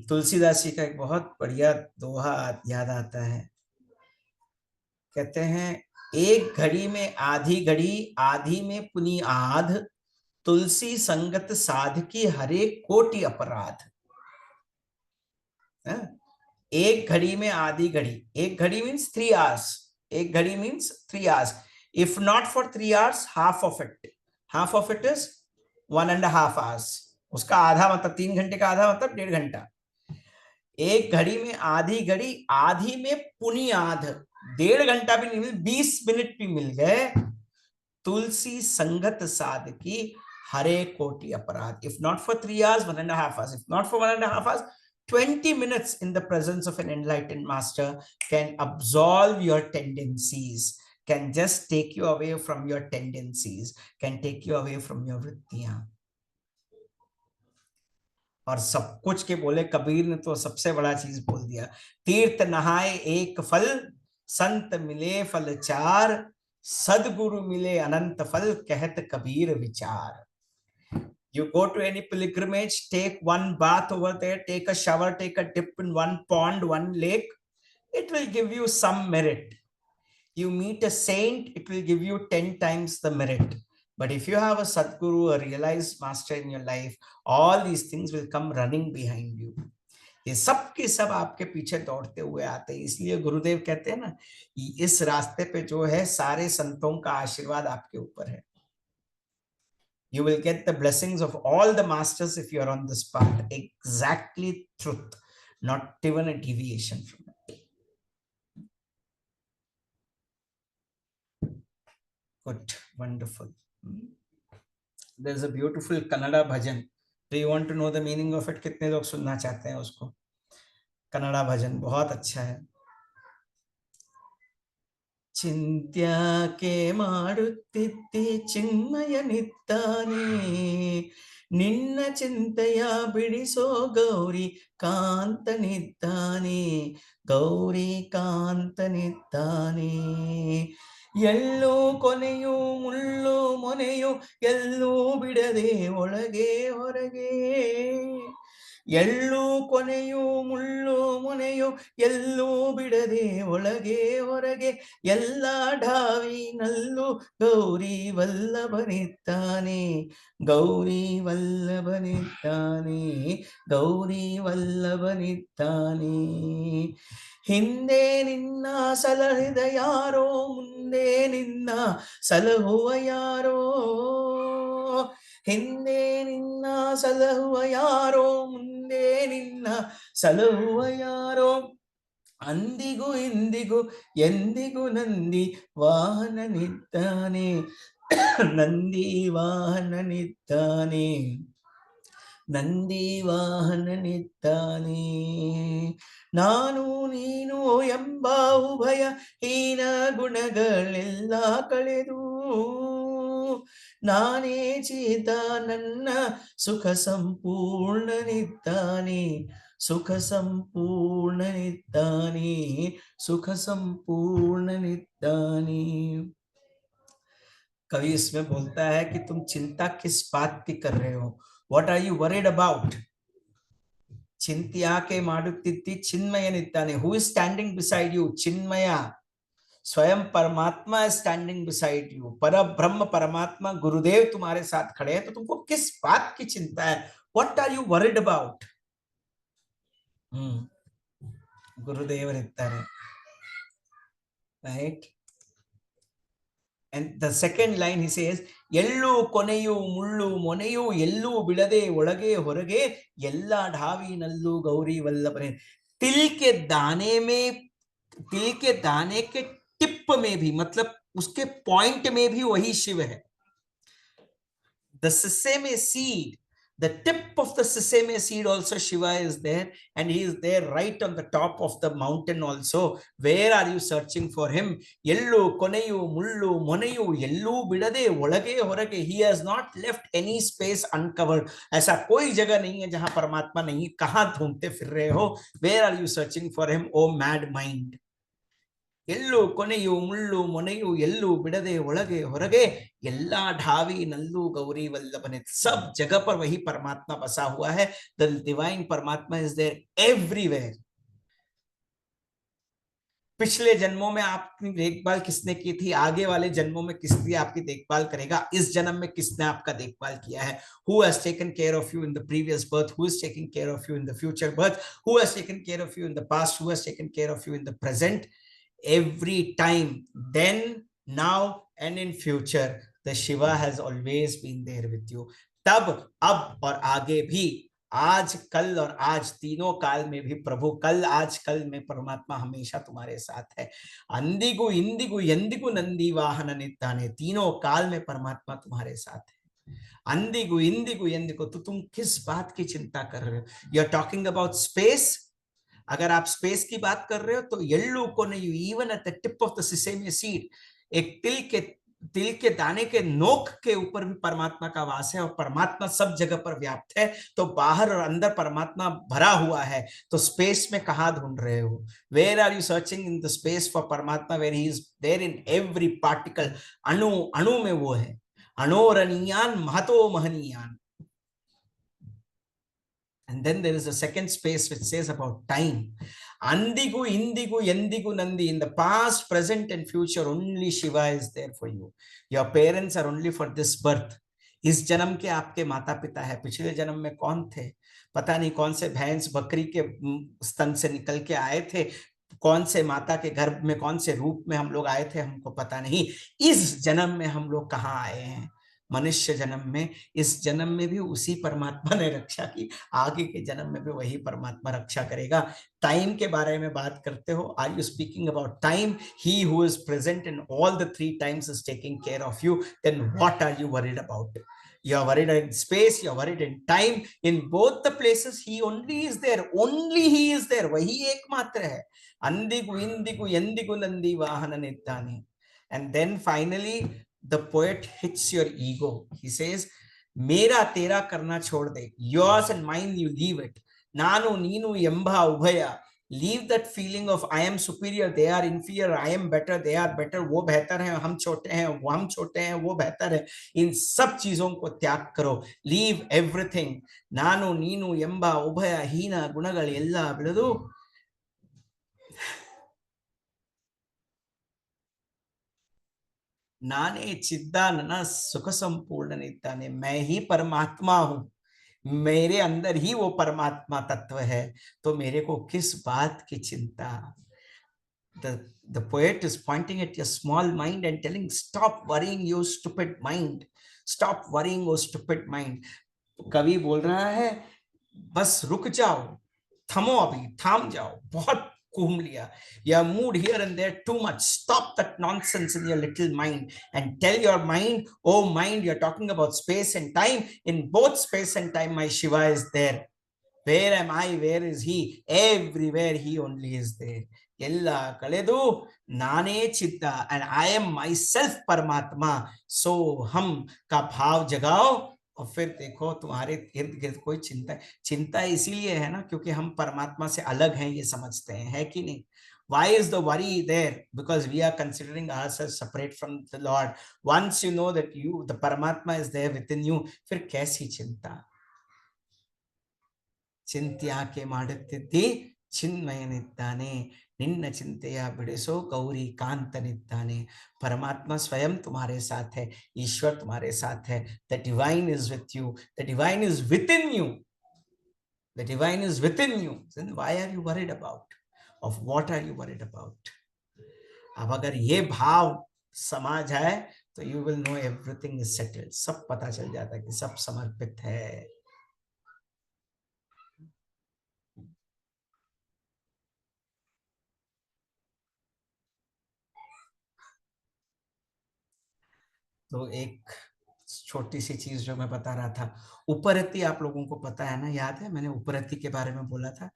Tulsidas ji का एक बहुत बढ़िया दोहा याद आता है। कहते हैं, एक घड़ी में आधी घड़ी, आधी में पुनी आध, तुलसी संगत साध की हरे कोटि अपराध। एक घड़ी में आधी घड़ी, एक घड़ी मीन्स 3 hours, एक घड़ी means 3 hours. If not for 3 hours, half of it is 1.5 hours. उसका आधा मतलब 3 घंटे का आधा मतलब 1.5 घंटा. एक घड़ी में आधी घड़ी, आधी में पुनी आध, 1.5 घंटा भी नहीं मिल, 20 मिनट भी मिल गए, तुलसी संगत साध की हरे कोटि अपराध. If not for 3 hours, 1.5 hours. If not for 1.5 hours, 20 minutes in the presence of an enlightened master can absolve your tendencies, can just take you away from your tendencies, can take you away from your वृत्तियां. और सब कुछ के बोले कबीर ने तो सबसे बड़ा चीज बोल दिया, तीर्थ नहाए एक फल, संत मिले फल चार, सदगुरु मिले अनंत फल, कहत कबीर विचार. You go to any pilgrimage, take one bath over there, take a shower, take a dip in one pond, one lake, it will give you some merit. You meet a saint, it will give you 10 times the merit. But if you have a Sadguru, a realized master in your life, all these things will come running behind you. ये सब के सब आपके पीछे दौड़ते हुए आते हैं. इसलिए गुरुदेव कहते हैं ना, इस रास्ते पे जो है सारे संतों का आशीर्वाद आपके ऊपर है. You will get the blessings of all the masters if you are on this path. Exactly truth, not even a deviation from it. Good, wonderful. There's a beautiful Kannada bhajan. Do you want to know the meaning of it? कितने लोग सुनना चाहते हैं उसको? कन्नड़ा भजन बहुत अच्छा है. ಚಿಂತ್ಯಾಕೆ ಮಾಡುತ್ತಿದ್ದಿ ಚಿನ್ಮಯನಿದ್ದಾನೆ, ನಿನ್ನ ಚಿಂತೆಯ ಬಿಡಿಸೋ ಗೌರಿ ಕಾಂತನಿದ್ದಾನೆ, ಗೌರಿ ಕಾಂತನಿದ್ದಾನೆ. ಎಲ್ಲೂ ಕೊನೆಯು ಮುಳ್ಳು ಮೊನೆಯು ಎಲ್ಲೂ ಬಿಡದೆ ಒಳಗೆ ಹೊರಗೆ, ಎಳ್ಳು ಕೊನೆಯು ಮುಳ್ಳು ಮೊನೆಯು ಎಲ್ಲೂ ಬಿಡದೆ ಒಳಗೆ ಹೊರಗೆ, ಎಲ್ಲ ಢಾವಿನಲ್ಲೂ ಗೌರಿ ವಲ್ಲಭನಿದ್ದಾನೆ, ಗೌರಿ ವಲ್ಲಭನಿದ್ದಾನೆ, ಗೌರಿ ವಲ್ಲಭನಿದ್ದಾನೆ. ಹಿಂದೆ ನಿನ್ನ ಸಲಹಿದ ಯಾರೋ, ಮುಂದೆ ನಿನ್ನ ಸಲಹುವ ಯಾರೋ, ಹಿಂದೆ ನಿನ್ನ ಸಲಹುವ ಯಾರೋ, ಮುಂದೆ ನಿನ್ನ ಸಲಹುವ ಯಾರೋ, ಅಂದಿಗೂ ಇಂದಿಗೂ ಎಂದಿಗೂ ನಂದಿ ವಾಹನನಿದ್ದಾನೆ, ನಂದಿ ವಾಹನನಿದ್ದಾನೆ, ನಂದಿ ವಾಹನನಿದ್ದಾನೆ. ನಾನು ನೀನು ಎಂಬ ಉಭಯ ಹೀನ ಗುಣಗಳೆಲ್ಲ ಕಳೆದು, ನಾನೇ ಚೇತ ನನ್ನ ಸುಖ ಸಂಪೂರ್ಣನಿದ್ದಾನೆ, ಸುಖ ಸಂಪೂರ್ಣನಿದ್ದಾನೆ, ಸುಖ संपूर्णनिದ್ದಾನೆ. कवि इसमें बोलता है कि तुम चिंता किस बात की कर रहे हो? What are you worried about? चिंत्याके ಮಾಡುತ್ತಿದ್ದಿ ಚಿನ್ಮಯನಿದ್ದಾನೆ. Who is standing beside you? Chinmaya, स्वयं परमात्मा is standing beside you. पर ब्रह्म परमात्मा गुरुदेव तुम्हारे साथ खड़े हैं, तो तुमको किस बात की चिंता है? What are you worried about? ಗುರುದೇವರಿದ್ದಾರೆ, right? And the second line he says, ಎಳ್ಳು ಕೊನೆಯು ಮುಳ್ಳು ಮೊನೆಯು ಎಲ್ಲೂ ಬಿಡದೆ ಒಳಗೆ ಹೊರಗೆ, ಎಲ್ಲ ಢಾವಿನಲ್ಲೂ ಗೌರಿ ವಲ್ಲಭನೆ. तिल के दाने में, तिल के दाने के टिप में भी, मतलब उसके पॉइंट में भी वही शिव है. The sesame seed, the tip of the sesame seed also Shiva is there, and he is there right on the top of the mountain also. Where are you searching for him? Yellu koneyu mullu moneyu yellu bidade olage horage. He has not left any space uncovered. ऐसा कोई जगह नहीं है जहां परमात्मा नहीं. कहां ढूंढते फिर रहे हो? Where are you searching for him, O mad mind? ಎಲ್ಲೂ ಕೊನೆಯು ಮುಳ್ಳು ಮೊನೆಯು ಎಲ್ಲೂ ಬಿಡದೆ ಒಳಗೆ ಹೊರಗೆ, ಎಲ್ಲಾ ढावी नल्लू गौरी वल्लभने. सब जगह पर वही परमात्मा बसा हुआ है. The divine परमात्मा is there everywhere. पिछले जन्मों में आपकी देखभाल किसने की थी, आगे वाले जन्मों में किसने आपकी देखभाल करेगा, इस जन्म में किसने आपका देखभाल किया है. Who has taken care of you in the previous birth? Who is taking care of you in the future birth? Who has taken care of you in the past? Who has taken care of you in the present? every time, then, now and in future, the Shiva has always been there with you. तब, अब और आगे भी, आज कल और आज तीनों काल में भी प्रभु कल आज कल में परमात्मा हमेशा तुम्हारे साथ है। अंदिगु इंदिगु यंदिगु नंदी वाहन नित्ताने, तीनों काल में परमात्मा तुम्हारे साथ है। अंदिगु इंदिगु यंदिगु, तो तुम किस बात की चिंता कर रहे हो? You are talking about space. अगर आप स्पेस की बात कर रहे हो तो यल्लू को नहीं, even at the tip of the sesame seed, एक तिल के दाने के नोक के ऊपर भी परमात्मा का वास है, और परमात्मा सब जगह पर व्याप्त है। तो बाहर और अंदर परमात्मा भरा हुआ है, तो स्पेस में कहां ढूंढ रहे हो? Where are you searching in the space for Paramatma? Where he is there in every particle. अणु अणु में वो है। अणोरणीयान Mahato महनीयान। And then there is a second space which says about time. Andigu, Indigu, Yendigu, Nandi. In the past, present, and future, only Shiva is there for you. Your parents are only for this birth. इस जन्म के आपके माता पिता है, पिछले जन्म में कौन थे पता नहीं, कौन से भैंस बकरी के स्तन से निकल के आए थे, कौन से माता के गर्भ में कौन से रूप में हम लोग आए थे, हमको पता नहीं। इस जन्म में हम लोग कहाँ आए हैं? मनुष्य जन्म में। इस जन्म में भी उसी परमात्मा ने रक्षा की, आगे के जन्म में भी वही परमात्मा रक्षा करेगा। टाइम के बारे में बात करते हो, are you speaking about time? He who is present in all the three times is taking care of you, then what are you worried about? You are worried in space, you are worried in time. In both the places, he only is there. Only he is there. वही एकमात्र है। अंदिगु इंदिगु यंदिगु नंदी वाहन नित्तानि. And then finally, the poet hits your ego. He says, मेरा तेरा करना छोड़ दे. Yours and mine, you leave it. नानु नीनु यंभा उभया. Leave that feeling of I am superior, they are inferior, I am better, they are better, वो बेहतर है, हम छोटे हैं, वो हम छोटे हैं, वो बेहतर है। इन सब चीजों को त्याग करो। Leave everything. नानु नीनु यंबा उभय हीन गुणಗಳು ಎಲ್ಲ ಬೆಳೆದು नाने चिद्दानन सुख संपूर्ण नित्याने, मैं ही परमात्मा हूं, मेरे अंदर ही वो परमात्मा तत्व है, तो मेरे को किस बात की चिंता? The poet is pointing at your small mind and telling, stop worrying, you stupid mind. Stop worrying, oh stupid mind. कवि बोल रहा है, बस रुक जाओ, थमो, अभी थाम जाओ, बहुत घूम लिया, you moved here and there too much. Stop that nonsense in your little mind and tell your mind, oh mind, you're talking about space and time. In both space and time, my Shiva is there. Where am I? Where is he? Everywhere he only is there. Ella kaledu nane chitta, and I am myself Paramatma. So हम का भाव जगाओ, और फिर देखो तुम्हारे इर्द गिर्द कोई चिंता इसीलिए है ना, क्योंकि हम परमात्मा से अलग हैं, ये समझते हैं, है कि नहीं? Why is the worry there? Because we are considering ourselves separate from the Lord. Once you know that you, the Paramatma is there within you, फिर कैसी चिंता? ಚಿಂತ್ಯಾಕೆ ಮಾಡುತ್ತಿದ್ದಿ ಚಿನ್ಮಯನಿದ್ದಾನೆ, निन्न चिंतया बिड़सो गौरी कांतनिದ್ದಾನೆ. परमात्मा स्वयं तुम्हारे साथ है, ईश्वर तुम्हारे साथ है. The divine is with you, the divine is within you, the divine is within you. Then why are you worried about? Of what are you worried about? अब अगर ये भाव समा जाए तो you will know everything is settled. सब पता चल जाता है कि सब समर्पित है. तो एक छोटी सी चीज जो मैं बता रहा था, उपरति, आप लोगों को पता है ना, याद है मैंने उपरति के बारे में बोला था.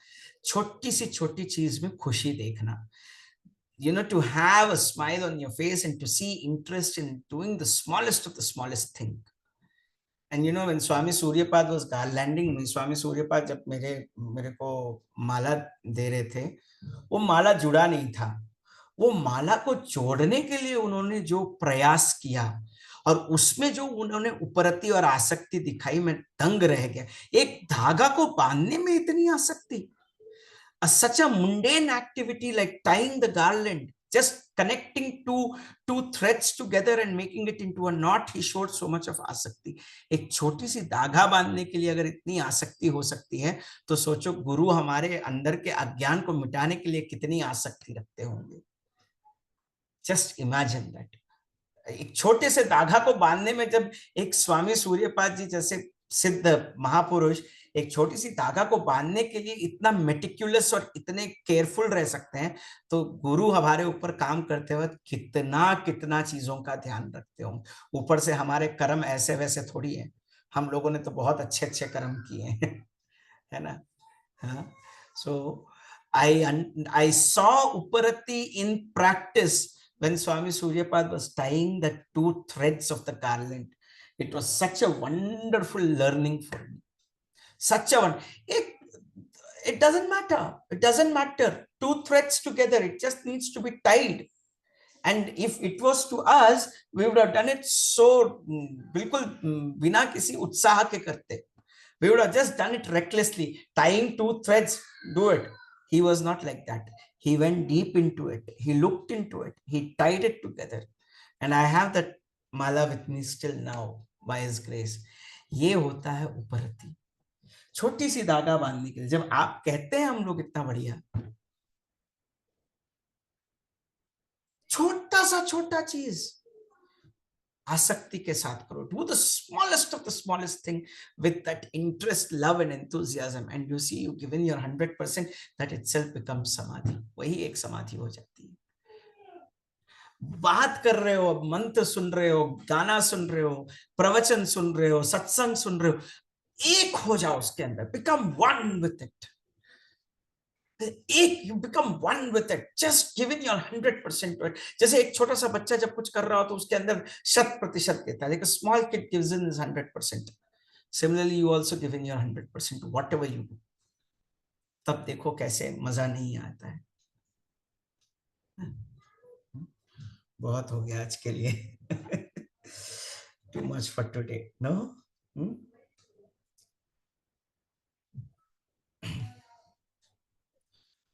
छोटी चीज में खुशी देखना. To have a smile on your face and to see interest in doing the smallest of the smallest thing. And when Swami Suryapad was garlanding me, Swami Suryapad जब मेरे को माला दे रहे थे, वो माला जुड़ा नहीं था. वो माला को जोड़ने के लिए उन्होंने जो प्रयास किया, और उसमें जो उन्होंने उपरति और आसक्ति दिखाई, मैं दंग रह गया. एक धागा को बांधने में इतनी आसक्ति. Such a mundane activity like tying the garland, just connecting two threads together and making it into a knot, he showed so much of आसक्ति. एक छोटी सी धागा बांधने के लिए अगर इतनी आसक्ति हो सकती है, तो सोचो गुरु हमारे अंदर के अज्ञान को मिटाने के लिए कितनी आसक्ति रखते होंगे. जस्ट इमेजिन दैट, एक छोटे से धागा को बांधने में जब एक स्वामी सूर्यपाद जी जैसे सिद्ध महापुरुष एक छोटी सी धागा को बांधने के लिए इतना मेटिक्युलस और इतने केयरफुल रह सकते हैं, तो गुरु हमारे ऊपर काम करते वक्त कितना कितना चीजों का ध्यान रखते होंगे। ऊपर से हमारे कर्म ऐसे वैसे थोड़ी है, हम लोगों ने तो बहुत अच्छे अच्छे कर्म किए हैं, है ना। हाँ, सो I saw Upparati in practice when Swami Suryapad was tying the two threads of the garland. It was such a wonderful learning for me. Such a one. It doesn't matter. It doesn't matter. Two threads together. It just needs to be tied. And if it was to us, we would have done it so बिल्कुल बिना किसी उत्साह के करते. We would have just done it recklessly. Tying two threads, do it. He was not like that. He went deep into it. He looked into it. He tied it together. And I have that mala with me still now by his grace. ये होता है उपरति, छोटी सी धागा बांधने के लिए। जब आप कहते हैं हम लोग इतना बढ़िया, छोटा सा छोटा चीज आसक्ति के साथ करो, do the smallest of the smallest thing with that interest, love and enthusiasm, and you see you given your 100%, that itself becomes samadhi. वही एक समाधि हो जाती है। बात कर रहे हो, मंत्र सुन रहे हो, गाना सुन रहे हो, प्रवचन सुन रहे हो, सत्संग सुन रहे हो, एक हो जाओ उसके अंदर, बिकम वन विथ इट। एक, you become one with it, just giving your 100% to it. जैसे एक छोटा सा बच्चा जब कुछ कर रहा हो तो उसके अंदर 100% देता है, लेकिन small kid gives in his 100%। Similarly you also giving your 100% whatever you do. तब देखो कैसे मजा नहीं आता है। बहुत हो गया आज के लिए। Too much for today, no?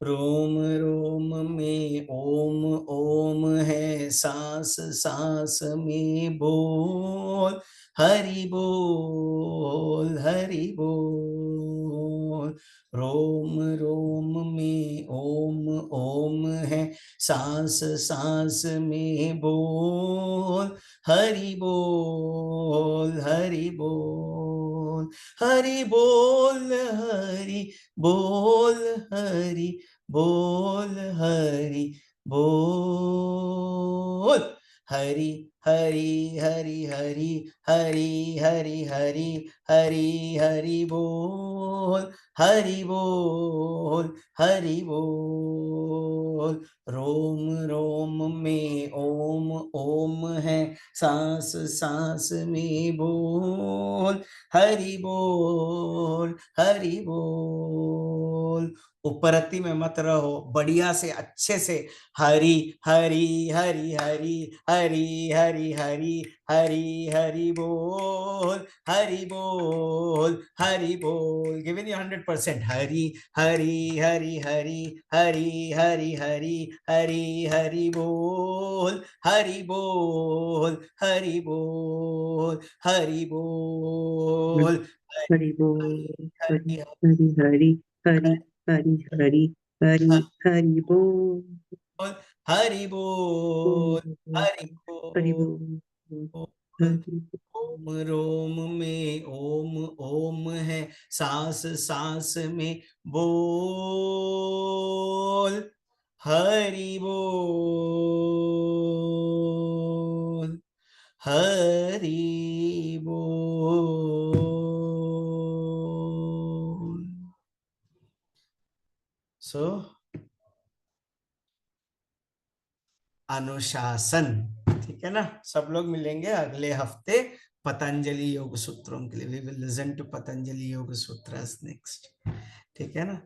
रोम रोम में ओम ओम है, सांस सांस में बोल, हरि बोल हरि बोल। रोम रोम में ओम ओम है, सांस सांस में बोल, हरि बोल हरि बोल। हरि बोल हरि बोल हरि बोल हरि बोल। हरि हरि हरि हरि हरि हरि हरि हरि हरि बोल, हरि बोल हरि बोल। रोम रोम में ओम ओम है, सांस सांस में बोल, हरि बोल हरि बोल। उपरति में मत रहो, बढ़िया से अच्छे से हरि हरि हरि हरि हरि हरि हरि हरि हरि बोल, हरि बोल हरि बोल। Give in your 100%। Hari Hari Hari Hari Hari Hari Hari Hari Hari बोल, हरि बोल हरि बोल हरि बोल। हरि बोल, हरि हरि हरि हरि हरि हरि हरि हरि बोल, हरि बोल हरि हरि बोल। बोल, हरि ओम रोम में ओम ओम है, सांस सांस में बोल, हरि बोल हरि बोल। सो अनुशासन, ठीक है ना। सब लोग मिलेंगे अगले हफ्ते पतंजलि योग सूत्रों के लिए। We will listen to Patanjali Yoga Sutras next, ठीक है ना।